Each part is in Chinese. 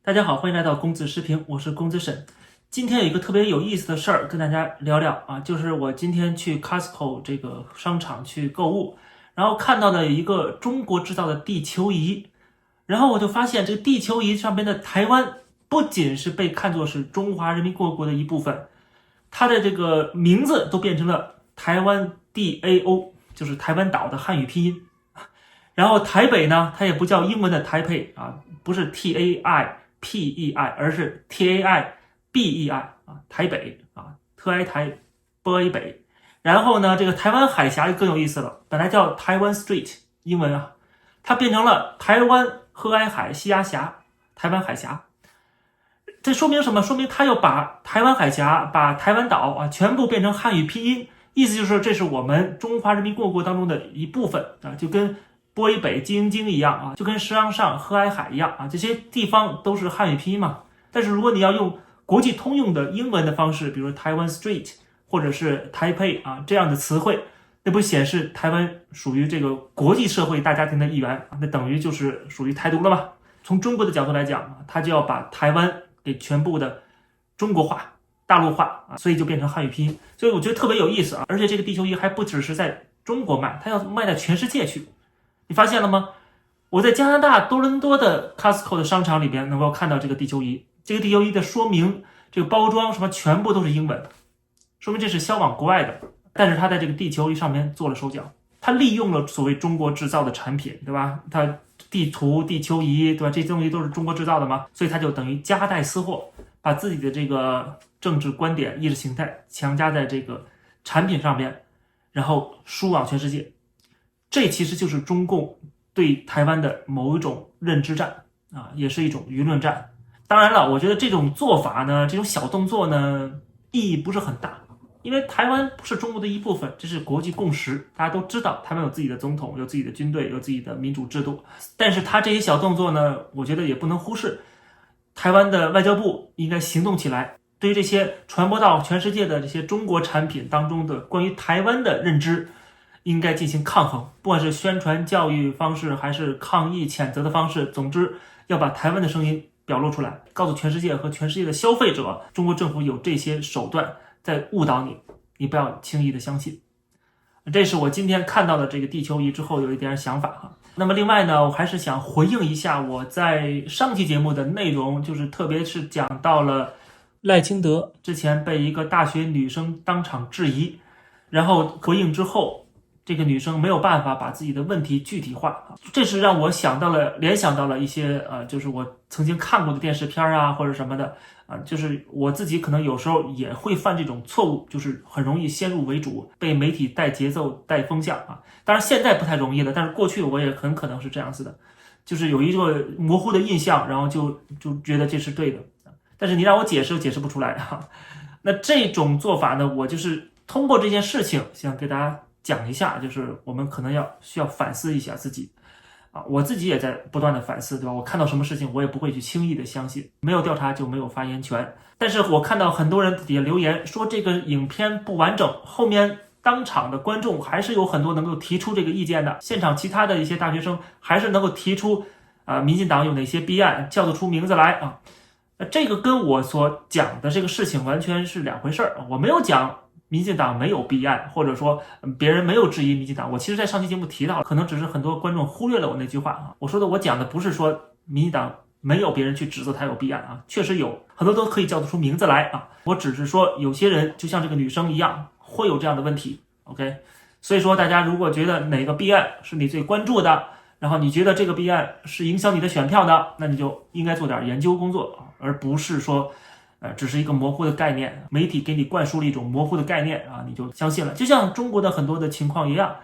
大家好，欢迎来到公子视频，我是公子沈。今天有一个特别有意思的事儿跟大家聊聊啊，就是我今天去 Costco 这个商场去购物，然后看到了一个中国制造的地球仪，然后我就发现这个地球仪上边的台湾不仅是被看作是中华人民共和国的一部分，它的这个名字都变成了台湾 DAO， 就是台湾岛的汉语拼音。然后台北呢，它也不叫英文的台北啊，不是 TAIPEI，而是 TAIBEI 啊，台北啊，特爱台，波 A 北。然后呢，这个台湾海峡就更有意思了，本来叫台湾 Street， 英文啊，它变成了台湾和爱海西亚峡，台湾海峡。这说明什么？说明它要把台湾海峡、把台湾岛啊全部变成汉语拼音，意思就是这是我们中华人民共和国当中的一部分啊，就跟波伊北、京津一样啊，就跟石昂上、和爱海一样啊，这些地方都是汉语拼音嘛。但是如果你要用国际通用的英文的方式，比如台湾 Street 或者是台北啊这样的词汇，那不显示台湾属于这个国际社会大家庭的一员，那等于就是属于台独了嘛。从中国的角度来讲啊，他就要把台湾给全部的中国化、大陆化啊，所以就变成汉语拼音。所以我觉得特别有意思啊，而且这个地球仪还不只是在中国卖，它要卖到全世界去。你发现了吗？我在加拿大多伦多的 Costco 的商场里边能够看到这个地球仪，这个地球仪的说明、这个包装什么全部都是英文，说明这是销往国外的。但是它在这个地球仪上面做了手脚，它利用了所谓中国制造的产品，对吧？它地图、地球仪，对吧？这些东西都是中国制造的嘛，所以它就等于夹带私货，把自己的这个政治观点、意识形态强加在这个产品上边，然后输往全世界。这其实就是中共对台湾的某一种认知战啊，也是一种舆论战。当然了，我觉得这种做法呢，这种小动作呢，意义不是很大，因为台湾不是中国的一部分，这是国际共识，大家都知道，台湾有自己的总统，有自己的军队，有自己的民主制度。但是他这些小动作呢，我觉得也不能忽视，台湾的外交部应该行动起来，对于这些传播到全世界的这些中国产品当中的关于台湾的认知，应该进行抗衡，不管是宣传教育方式还是抗议谴责的方式，总之要把台湾的声音表露出来，告诉全世界和全世界的消费者，中国政府有这些手段在误导你，你不要轻易的相信。这是我今天看到的这个地球仪之后有一点想法哈。那么另外呢，我还是想回应一下我在上期节目的内容，就是特别是讲到了赖清德之前被一个大学女生当场质疑，然后回应之后，这个女生没有办法把自己的问题具体化，这是让我联想到了一些就是我曾经看过的电视片啊或者什么的啊，就是我自己可能有时候也会犯这种错误，就是很容易先入为主，被媒体带节奏带风向啊。当然现在不太容易了，但是过去我也很可能是这样子的，就是有一个模糊的印象，然后就觉得这是对的，但是你让我解释不出来啊。那这种做法呢，我就是通过这件事情想给大家讲一下，就是我们可能需要反思一下自己啊，我自己也在不断的反思，对吧？我看到什么事情，我也不会去轻易的相信，没有调查就没有发言权。但是我看到很多人底下留言说这个影片不完整，后面当场的观众还是有很多能够提出这个意见的，现场其他的一些大学生还是能够提出民进党有哪些弊案，叫得出名字来啊。这个跟我所讲的这个事情完全是两回事儿，我没有讲民进党没有弊案，或者说别人没有质疑民进党。我其实在上期节目提到，可能只是很多观众忽略了我那句话啊。我讲的不是说民进党没有别人去指责他有弊案啊，确实有很多都可以叫得出名字来啊。我只是说有些人就像这个女生一样会有这样的问题 ，OK。所以说大家如果觉得哪个弊案是你最关注的，然后你觉得这个弊案是影响你的选票的，那你就应该做点研究工作，而不是说只是一个模糊的概念，媒体给你灌输了一种模糊的概念啊，你就相信了。就像中国的很多的情况一样，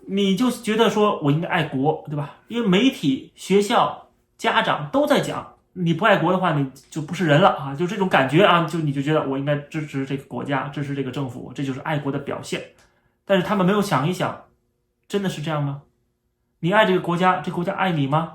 你就觉得说我应该爱国，对吧？因为媒体、学校、家长都在讲，你不爱国的话，你就不是人了啊，就这种感觉啊，你就觉得我应该支持这个国家，支持这个政府，这就是爱国的表现。但是他们没有想一想，真的是这样吗？你爱这个国家，这个国家爱你吗？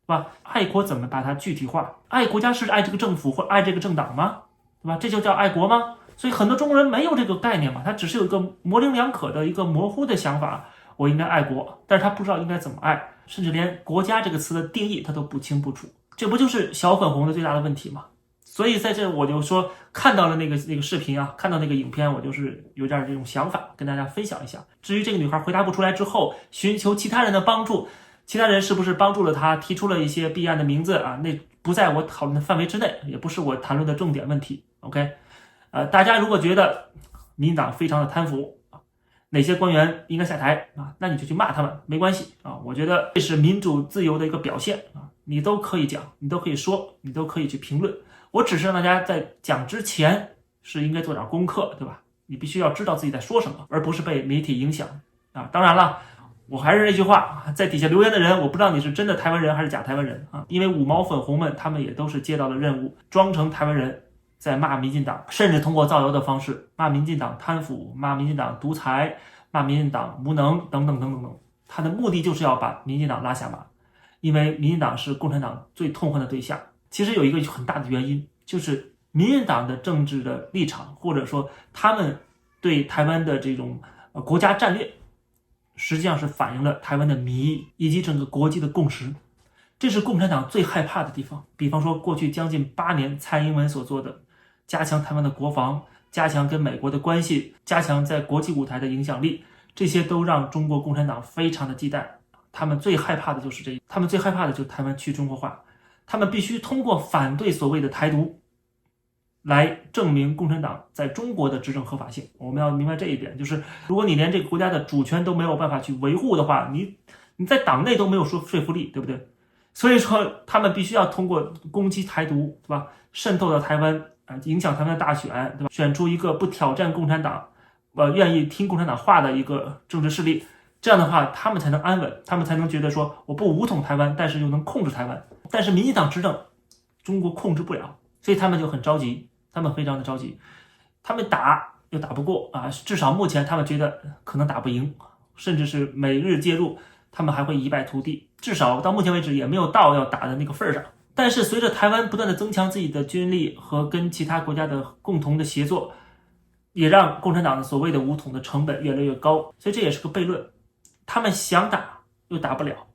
对吧？爱国怎么把它具体化？爱国家是爱这个政府或爱这个政党吗？对吧？这就叫爱国吗？所以很多中国人没有这个概念嘛，他只是有一个模棱两可的一个模糊的想法，我应该爱国，但是他不知道应该怎么爱，甚至连国家这个词的定义他都不清不楚。这不就是小粉红的最大的问题吗？所以在这我就说看到了那个视频啊，看到那个影片，我就是有点这种想法跟大家分享一下。至于这个女孩回答不出来之后，寻求其他人的帮助，其他人是不是帮助了她，提出了一些弊案的名字啊？那不在我讨论的范围之内，也不是我谈论的重点问题。OK，大家如果觉得民进党非常的贪腐啊，哪些官员应该下台啊，那你就去骂他们，没关系啊。我觉得这是民主自由的一个表现啊，你都可以讲，你都可以说，你都可以去评论。我只是让大家在讲之前是应该做点功课，对吧？你必须要知道自己在说什么，而不是被媒体影响啊。当然了，我还是那句话，在底下留言的人，我不知道你是真的台湾人还是假台湾人啊，因为五毛粉红们他们也都是接到了任务，装成台湾人在骂民进党，甚至通过造谣的方式骂民进党贪腐，骂民进党独裁，骂民进党无能等等等等等，他的目的就是要把民进党拉下马，因为民进党是共产党最痛恨的对象。其实有一个很大的原因，就是民进党的政治的立场，或者说他们对台湾的这种国家战略，实际上是反映了台湾的民意以及整个国际的共识。这是共产党最害怕的地方。比方说过去将近8年蔡英文所做的加强台湾的国防，加强跟美国的关系，加强在国际舞台的影响力，这些都让中国共产党非常的忌惮。他们最害怕的就是这，他们最害怕的就是台湾去中国化。他们必须通过反对所谓的台独来证明共产党在中国的执政合法性。我们要明白这一点，就是如果你连这个国家的主权都没有办法去维护的话，你在党内都没有说服力，对不对？所以说他们必须要通过攻击台独，对吧？渗透到台湾影响台湾的大选，对吧？选出一个不挑战共产党愿意听共产党话的一个政治势力，这样的话他们才能安稳，他们才能觉得说我不武统台湾，但是又能控制台湾。但是民进党执政，中国控制不了，所以他们就很着急，他们非常的着急，他们打又打不过啊，至少目前他们觉得可能打不赢，甚至是美日介入，他们还会一败涂地，至少到目前为止也没有到要打的那个份上。但是随着台湾不断的增强自己的军力和跟其他国家的共同的协作，也让共产党的所谓的武统的成本越来越高，所以这也是个悖论，他们想打又打不了。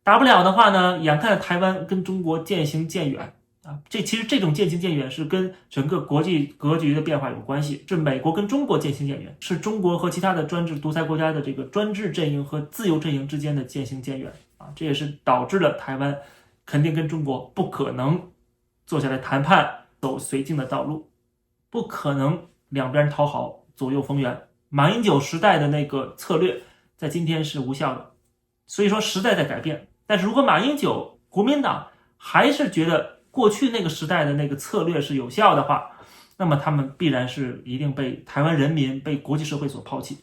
打不了的话呢，眼看着台湾跟中国渐行渐远啊，其实这种渐行渐远是跟整个国际格局的变化有关系，是美国跟中国渐行渐远，是中国和其他的专制独裁国家的这个专制阵营和自由阵营之间的渐行渐远啊，这也是导致了台湾肯定跟中国不可能坐下来谈判，走绥靖的道路，不可能两边讨好，左右逢源。马英九时代的那个策略在今天是无效的，所以说时代在改变。但是如果马英九国民党还是觉得过去那个时代的那个策略是有效的话，那么他们必然是一定被台湾人民、被国际社会所抛弃。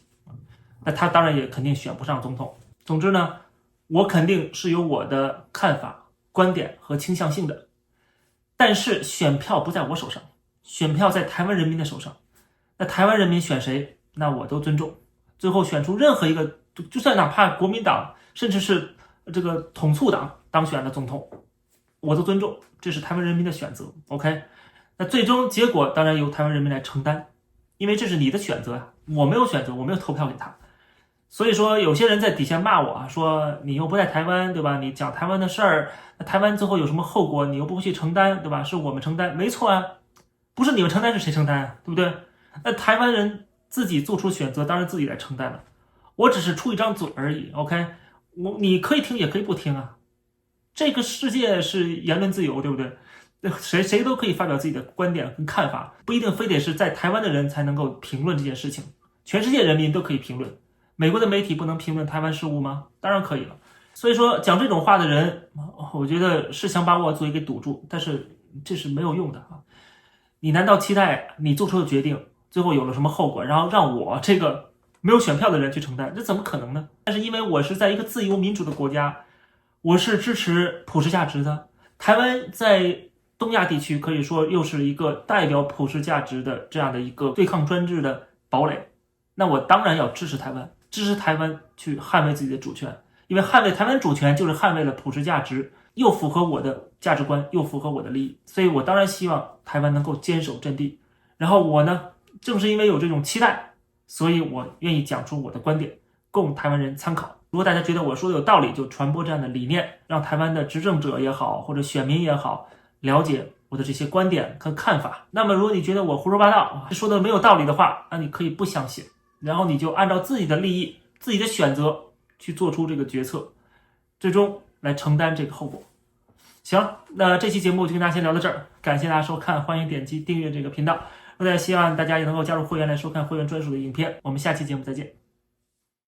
那他当然也肯定选不上总统。总之呢，我肯定是有我的看法、观点和倾向性的，但是选票不在我手上，选票在台湾人民的手上。那台湾人民选谁，那我都尊重。最后选出任何一个，就算哪怕国民党甚至是这个统促党当选的总统，我都尊重，这是台湾人民的选择。 OK， 那最终结果当然由台湾人民来承担，因为这是你的选择啊，我没有选择，我没有投票给他。所以说有些人在底下骂我啊，说你又不在台湾，对吧？你讲台湾的事儿，那台湾最后有什么后果你又不会去承担，对吧？是我们承担，没错啊，不是你们承担是谁承担啊，对不对？那台湾人自己做出选择，当然自己来承担了，我只是出一张嘴而已。 OK， 你可以听也可以不听啊，这个世界是言论自由，对不对？谁都可以发表自己的观点跟看法，不一定非得是在台湾的人才能够评论这件事情，全世界人民都可以评论。美国的媒体不能评论台湾事务吗？当然可以了。所以说讲这种话的人，我觉得是想把我嘴给堵住，但是这是没有用的啊！你难道期待你做出的决定最后有了什么后果，然后让我这个没有选票的人去承担？这怎么可能呢？但是因为我是在一个自由民主的国家，我是支持普世价值的。台湾在东亚地区可以说又是一个代表普世价值的这样的一个对抗专制的堡垒，那我当然要支持台湾，支持台湾去捍卫自己的主权，因为捍卫台湾主权就是捍卫了普世价值，又符合我的价值观，又符合我的利益，所以我当然希望台湾能够坚守阵地。然后我呢，正是因为有这种期待，所以我愿意讲出我的观点，供台湾人参考。如果大家觉得我说的有道理，就传播这样的理念，让台湾的执政者也好，或者选民也好，了解我的这些观点和看法。那么如果你觉得我胡说八道，说的没有道理的话，那你可以不相信，然后你就按照自己的利益、自己的选择去做出这个决策，最终来承担这个后果。行，那这期节目就跟大家先聊到这儿，感谢大家收看，欢迎点击订阅这个频道。希望大家也能够加入会员来收看会员专属的影片。我们下期节目再见。